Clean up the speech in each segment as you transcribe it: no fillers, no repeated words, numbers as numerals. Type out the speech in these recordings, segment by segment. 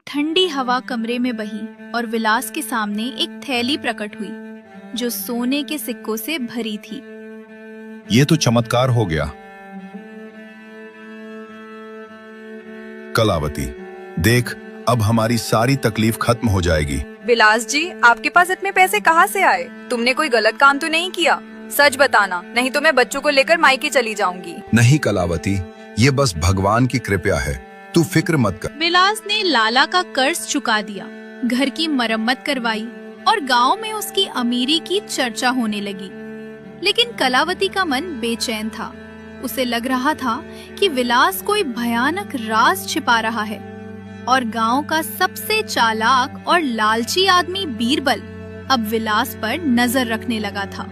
ठंडी हवा कमरे में बही और विलास के सामने एक थैली प्रकट हुई जो सोने के सिक्कों से भरी थी। ये तो चमत्कार हो गया। कलावती, देख, अब हमारी सारी तकलीफ खत्म हो जाएगी। विलास जी, आपके पास इतने पैसे कहाँ से आए? तुमने कोई गलत काम तो नहीं किया? सच बताना, नहीं तो मैं बच्चों को लेकर मायके चली जाऊंगी। नहीं कलावती, ये बस भगवान की कृपा है, तू फिक्र मत कर। विलास ने लाला का कर्ज चुका दिया, घर की मरम्मत करवाई और गांव में उसकी अमीरी की चर्चा होने लगी। लेकिन कलावती का मन बेचैन था। उसे लग रहा था कि विलास कोई भयानक राज छिपा रहा है और गांव का सबसे चालाक और लालची आदमी बीरबल अब विलास पर नजर रखने लगा था।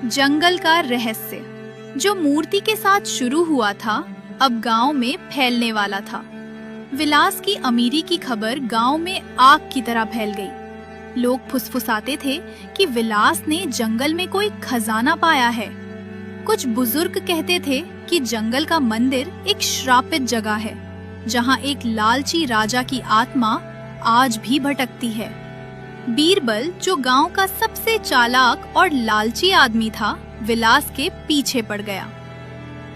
जंगल का रहस्य जो मूर्ति के साथ शुरू हुआ था अब गांव में फैलने वाला था। विलास की अमीरी की खबर गांव में आग की तरह फैल गई। लोग फुसफुसाते थे कि विलास ने जंगल में कोई खजाना पाया है। कुछ बुजुर्ग कहते थे कि जंगल का मंदिर एक श्रापित जगह है जहां एक लालची राजा की आत्मा आज भी भटकती है। बीरबल, जो गांव का सबसे चालाक और लालची आदमी था, विलास के पीछे पड़ गया।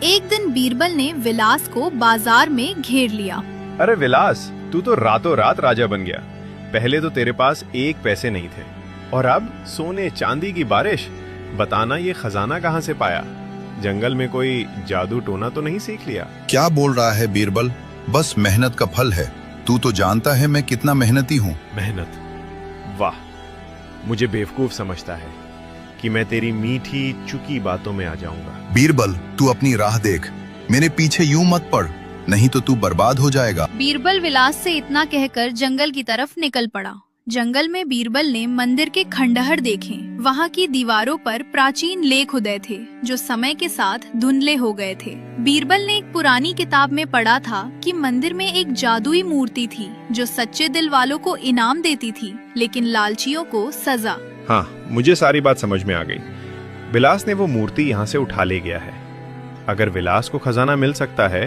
एक दिन बीरबल ने विलास को बाजार में घेर लिया। अरे विलास, तू तो रातों रात राजा बन गया। पहले तो तेरे पास एक पैसे नहीं थे और अब सोने चांदी की बारिश। बताना, ये खजाना कहाँ से पाया? जंगल में कोई जादू टोना तो नहीं सीख लिया? क्या बोल रहा है बीरबल? बस मेहनत का फल है। तू तो जानता है मैं कितना मेहनती हूँ। मेहनत? वाह, मुझे बेवकूफ समझता है कि मैं तेरी मीठी चुकी बातों में आ जाऊंगा। बीरबल, तू अपनी राह देख, मेरे पीछे यूं मत पड़, नहीं तो तू बर्बाद हो जाएगा। बीरबल विलास से इतना कहकर जंगल की तरफ निकल पड़ा। जंगल में बीरबल ने मंदिर के खंडहर देखे। वहाँ की दीवारों पर प्राचीन लेख उदय थे जो समय के साथ धुंधले हो गए थे। बीरबल ने एक पुरानी किताब में पढ़ा था कि मंदिर में एक जादुई मूर्ति थी जो सच्चे दिल वालों को इनाम देती थी लेकिन लालचियों को सजा। हाँ, मुझे सारी बात समझ में आ गई। विलास ने वो मूर्ति यहाँ से उठा ले गया है। अगर विलास को खजाना मिल सकता है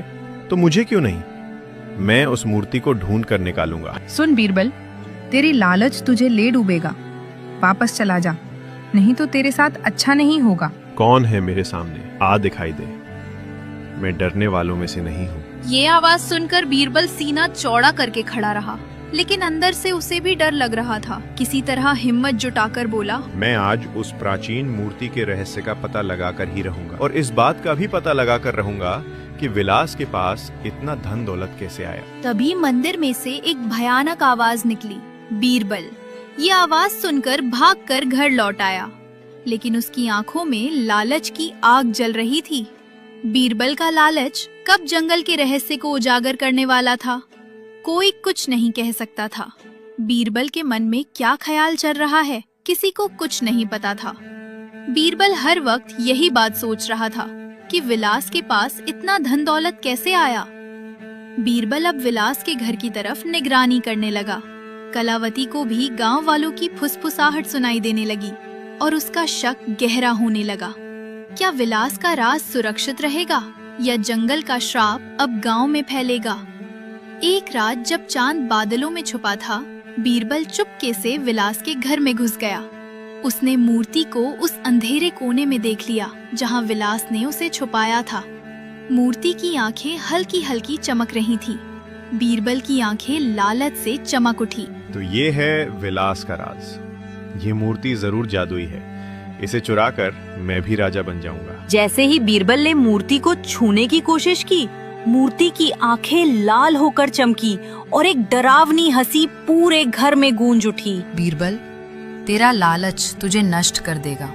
तो मुझे क्यों नहीं? मैं उस मूर्ति को ढूंढ कर निकालूंगा। सुन बीरबल, तेरी लालच तुझे ले डूबेगा। वापस चला जा, नहीं तो तेरे साथ अच्छा नहीं होगा। कौन है मेरे सामने? आ दिखाई दे। मैं डरने वालों में से नहीं हूँ। ये आवाज सुनकर बीरबल सीना चौड़ा करके खड़ा रहा, लेकिन अंदर से उसे भी डर लग रहा था। किसी तरह हिम्मत जुटाकर बोला, मैं आज उस प्राचीन मूर्ति के रहस्य का पता लगाकर ही रहूंगा और इस बात का भी पता लगाकर रहूंगा कि विलास के पास इतना धन दौलत कैसे आया। तभी मंदिर में से एक भयानक आवाज निकली। बीरबल ये आवाज सुनकर भागकर घर लौट आया, लेकिन उसकी आंखों में लालच की आग जल रही थी। बीरबल का लालच कब जंगल के रहस्य को उजागर करने वाला था, कोई कुछ नहीं कह सकता था। बीरबल के मन में क्या ख्याल चल रहा है, किसी को कुछ नहीं पता था। बीरबल हर वक्त यही बात सोच रहा था कि विलास के पास इतना धन दौलत कैसे आया। बीरबल अब विलास के घर की तरफ निगरानी करने लगा। कलावती को भी गांव वालों की फुसफुसाहट सुनाई देने लगी और उसका शक गहरा होने लगा। क्या विलास का राज सुरक्षित रहेगा या जंगल का श्राप अब गांव में फैलेगा? एक रात जब चांद बादलों में छुपा था, बीरबल चुपके से विलास के घर में घुस गया। उसने मूर्ति को उस अंधेरे कोने में देख लिया जहां विलास ने उसे छुपाया था। मूर्ति की आंखें हल्की हल्की चमक रही थीं। बीरबल की आंखें लालच से चमक उठी। तो ये है विलास का राज। ये मूर्ति जरूर जादुई है। इसे चुराकर मैं भी राजा बन जाऊंगा। जैसे ही बीरबल ने मूर्ति को छूने की कोशिश की, मूर्ति की आंखें लाल होकर चमकी और एक डरावनी हंसी पूरे घर में गूंज उठी। बीरबल, तेरा लालच तुझे नष्ट कर देगा।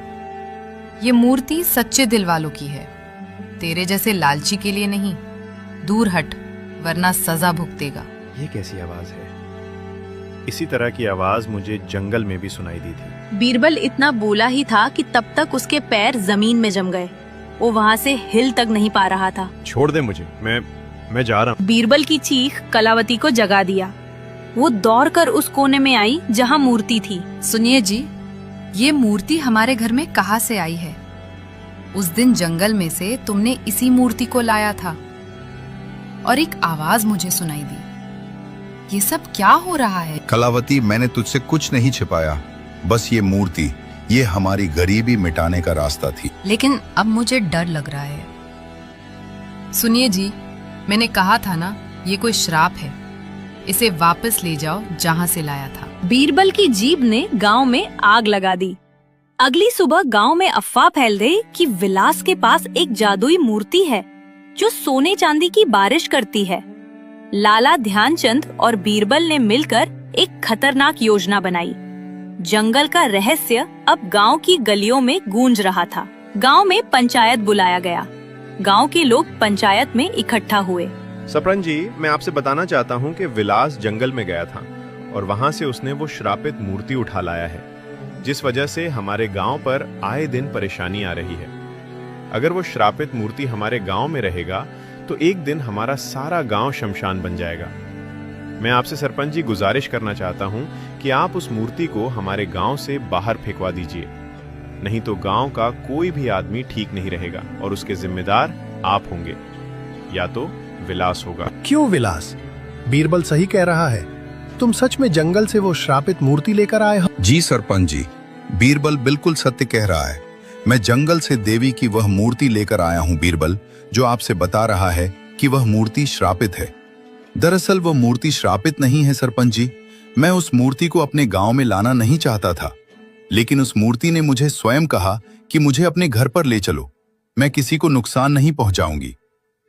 ये मूर्ति सच्चे दिल वालों की है, तेरे जैसे लालची के लिए नहीं। दूर हट, वरना सजा भुगतेगा। ये कैसी आवाज है? इसी तरह की आवाज मुझे जंगल में भी सुनाई दी थी। बीरबल इतना बोला ही था कि तब तक उसके पैर जमीन में जम गए। वो वहाँ से हिल तक नहीं पा रहा था। छोड़ दे मुझे, मैं जा रहा हूँ। बीरबल की चीख कलावती को जगा दिया। वो दौड़कर उस कोने में आई जहाँ मूर्ति थी। सुनिए जी, ये मूर्ति हमारे घर में कहाँ से आई है? उस दिन जंगल में से तुमने इसी मूर्ति को लाया था और एक आवाज मुझे सुनाई दी। ये सब क्या हो रहा है? कलावती, मैंने तुझसे कुछ नहीं छिपाया। बस ये मूर्ति, ये हमारी गरीबी मिटाने का रास्ता थी। लेकिन अब मुझे डर लग रहा है। सुनिए जी, मैंने कहा था ना, ये कोई श्राप है। इसे वापस ले जाओ जहाँ से लाया था। बीरबल की जीभ ने गांव में आग लगा दी। अगली सुबह गांव में अफवाह फैल गई कि विलास के पास एक जादुई मूर्ति है जो सोने चांदी की बारिश करती है। लाला ध्यानचंद और बीरबल ने मिलकर एक खतरनाक योजना बनाई। जंगल का रहस्य अब गांव की गलियों में गूंज रहा था। गांव में पंचायत बुलाया गया। गांव के लोग पंचायत में इकट्ठा हुए। सरपंच जी, मैं आपसे बताना चाहता हूँ कि विलास जंगल में गया था और वहाँ से उसने वो श्रापित मूर्ति उठा लाया है, जिस वजह से हमारे गांव पर आए दिन परेशानी आ रही है। अगर वो श्रापित मूर्ति हमारे गांव में रहेगा तो एक दिन हमारा सारा गांव शमशान बन जाएगा। मैं आपसे सरपंच जी गुजारिश करना चाहता हूं कि आप उस मूर्ति को हमारे गांव से बाहर फेंकवा दीजिए, नहीं तो गांव का कोई भी आदमी ठीक नहीं रहेगा और उसके जिम्मेदार आप होंगे, या तो विलास होगा। क्यों विलास? बीरबल सही कह रहा है। तुम सच में जंगल से वो श्रापित मूर्ति लेकर आए हो? जी सरपंच जी, बीरबल बिल्कुल सत्य कह रहा है। मैं जंगल से देवी की वह मूर्ति लेकर आया हूँ बीरबल, जो आपसे बता रहा है कि वह मूर्ति श्रापित है। दरअसल वह मूर्ति श्रापित नहीं है सरपंच जी। मैं उस मूर्ति को अपने गांव में लाना नहीं चाहता था, लेकिन उस मूर्ति ने मुझे स्वयं कहा कि मुझे अपने घर पर ले चलो, मैं किसी को नुकसान नहीं पहुंचाऊंगी।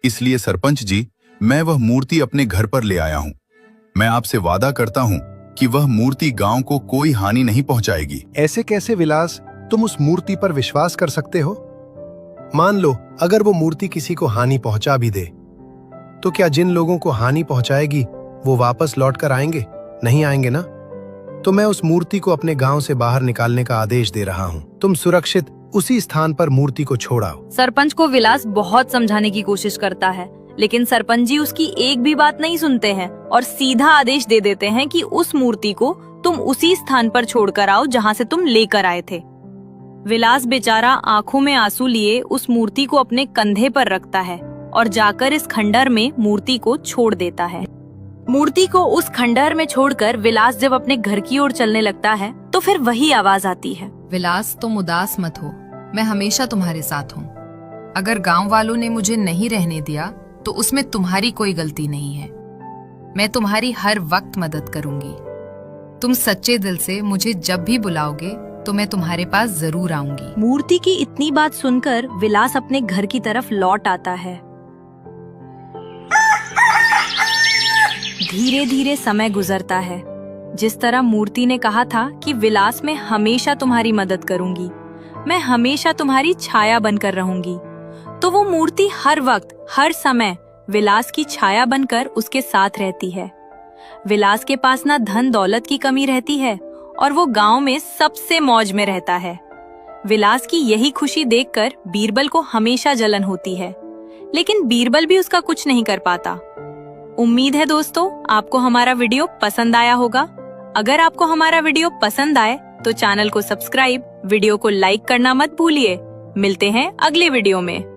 इसलिए सरपंच जी, मैं वह मूर्ति अपने घर पर ले आया हूं। मैं आपसे वादा करता हूं कि वह मूर्ति गांव को कोई हानि नहीं पहुंचाएगी। ऐसे कैसे विलास? तुम उस मूर्ति पर विश्वास कर सकते हो? मान लो अगर वो मूर्ति किसी को हानि पहुंचा भी दे, तो क्या जिन लोगों को हानि पहुंचाएगी वो वापस लौट कर आएंगे? नहीं आएंगे ना। तो मैं उस मूर्ति को अपने गांव से बाहर निकालने का आदेश दे रहा हूं। तुम सुरक्षित उसी स्थान पर मूर्ति को छोड़ाओ। सरपंच को विलास बहुत समझाने की कोशिश करता है, लेकिन सरपंच जी उसकी एक भी बात नहीं सुनते हैं और सीधा आदेश दे देते हैं कि उस मूर्ति को तुम उसी स्थान पर छोड़कर आओ जहाँ से तुम लेकर आए थे। विलास बेचारा आंखों में आंसू लिए उस मूर्ति को अपने कंधे पर रखता है और जाकर इस खंडर में मूर्ति को छोड़ देता है। मूर्ति को उस खंडर में छोड़कर विलास जब अपने घर की ओर चलने लगता है तो फिर वही आवाज आती है। विलास, तुम उदास मत हो, मैं हमेशा तुम्हारे साथ हूँ। अगर गांव वालों ने मुझे नहीं रहने दिया तो उसमें तुम्हारी कोई गलती नहीं है। मैं तुम्हारी हर वक्त मदद करूंगी। तुम सच्चे दिल से मुझे जब भी बुलाओगे तो मैं तुम्हारे पास जरूर आऊंगी। मूर्ति की इतनी बात सुनकर विलास अपने घर की तरफ लौट आता है। धीरे धीरे समय गुजरता है। जिस तरह मूर्ति ने कहा था कि विलास, मैं हमेशा तुम्हारी मदद करूंगी, मैं हमेशा तुम्हारी छाया बनकर रहूंगी, तो वो मूर्ति हर वक्त हर समय विलास की छाया बनकर उसके साथ रहती है। विलास के पास ना धन दौलत की कमी रहती है और वो गांव में सबसे मौज में रहता है। विलास की यही खुशी देखकर बीरबल को हमेशा जलन होती है, लेकिन बीरबल भी उसका कुछ नहीं कर पाता। उम्मीद है दोस्तों आपको हमारा वीडियो पसंद आया होगा। अगर आपको हमारा वीडियो पसंद आए तो चैनल को सब्सक्राइब, वीडियो को लाइक करना मत भूलिए। मिलते हैं अगले वीडियो में।